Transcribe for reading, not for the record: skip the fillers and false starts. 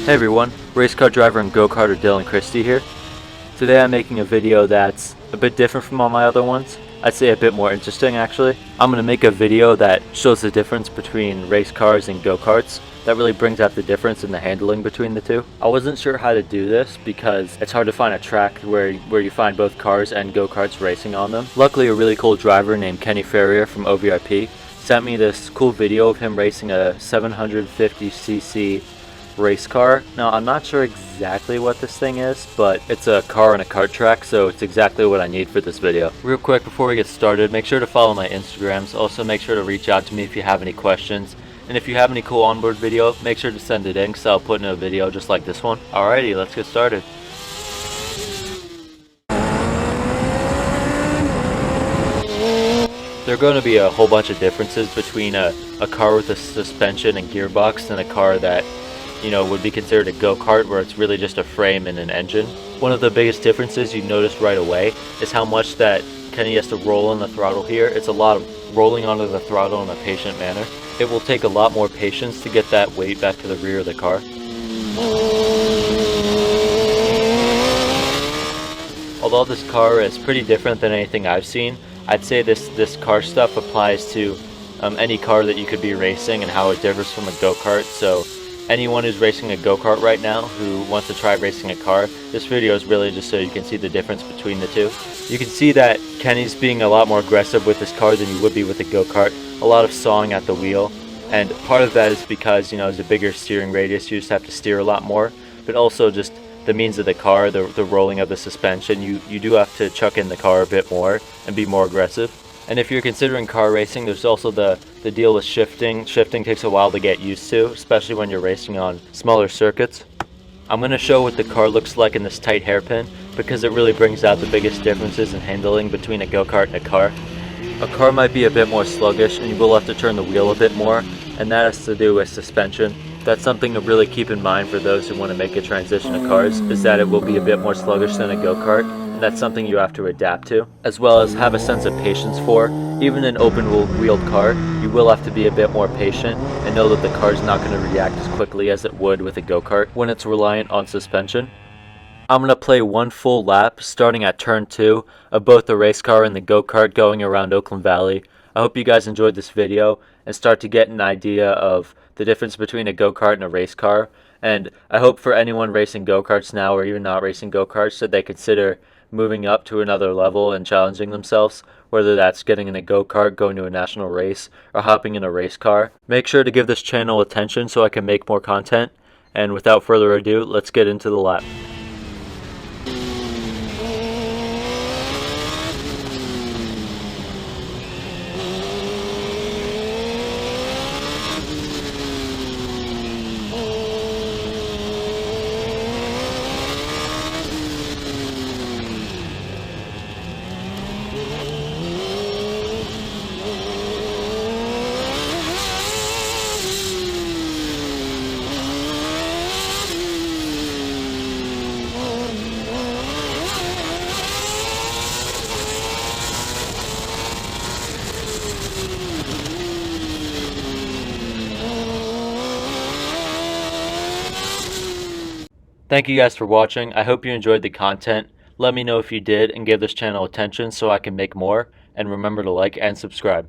Hey everyone, race car driver and go-karter Dylan Christie here. Today I'm making a video that's a bit different from all my other ones. I'd say a bit more interesting actually. I'm going to make a video that shows the difference between race cars and go-karts. That really brings out the difference in the handling between the two. I wasn't sure how to do this because it's hard to find a track where you find both cars and go-karts racing on them. Luckily a really cool driver named Kenny Ferrier from OVRP sent me this cool video of him racing a 750cc race car. Now I'm not sure exactly what this thing is, but it's a car on a kart track, so it's exactly what I need for this video. Real quick before we get started, make sure to follow my Instagrams. Also make sure to reach out to me if you have any questions, and if you have any cool onboard video, make sure to send it in because I'll put in a video just like this one. Alrighty, let's get started. There are going to be a whole bunch of differences between a car with a suspension and gearbox and a car that would be considered a go-kart, where it's really just a frame and an engine. One of the biggest differences you notice right away is how much that Kenny has to roll on the throttle here. It's a lot of rolling onto the throttle in a patient manner. It will take a lot more patience to get that weight back to the rear of the car. Although this car is pretty different than anything I've seen, I'd say this car stuff applies to any car that you could be racing and how it differs from a go-kart. So anyone who's racing a go-kart right now who wants to try racing a car, this video is really just so you can see the difference between the two. You can see that Kenny's being a lot more aggressive with this car than you would be with a go-kart. A lot of sawing at the wheel, and part of that is because there's a bigger steering radius, you just have to steer a lot more, but also just the means of the car, the rolling of the suspension, you do have to chuck in the car a bit more and be more aggressive. And if you're considering car racing, there's also the deal with shifting. Shifting takes a while to get used to, especially when you're racing on smaller circuits. I'm going to show what the car looks like in this tight hairpin because it really brings out the biggest differences in handling between a go-kart and a car. A car might be a bit more sluggish and you will have to turn the wheel a bit more, and that has to do with suspension. That's something to really keep in mind for those who want to make a transition to cars, is that it will be a bit more sluggish than a go-kart. That's something you have to adapt to, as well as have a sense of patience for. Even in an open-wheeled car, you will have to be a bit more patient and know that the car is not going to react as quickly as it would with a go-kart when it's reliant on suspension. I'm going to play one full lap starting at turn 2 of both the race car and the go-kart going around Oakland Valley. I hope you guys enjoyed this video and start to get an idea of the difference between a go-kart and a race car. And I hope for anyone racing go-karts now or even not racing go-karts that they consider moving up to another level and challenging themselves, whether that's getting in a go-kart, going to a national race, or hopping in a race car. Make sure to give this channel attention so I can make more content. And without further ado, let's get into the lap. Thank you guys for watching. I hope you enjoyed the content. Let me know if you did and give this channel attention so I can make more. And remember to like and subscribe.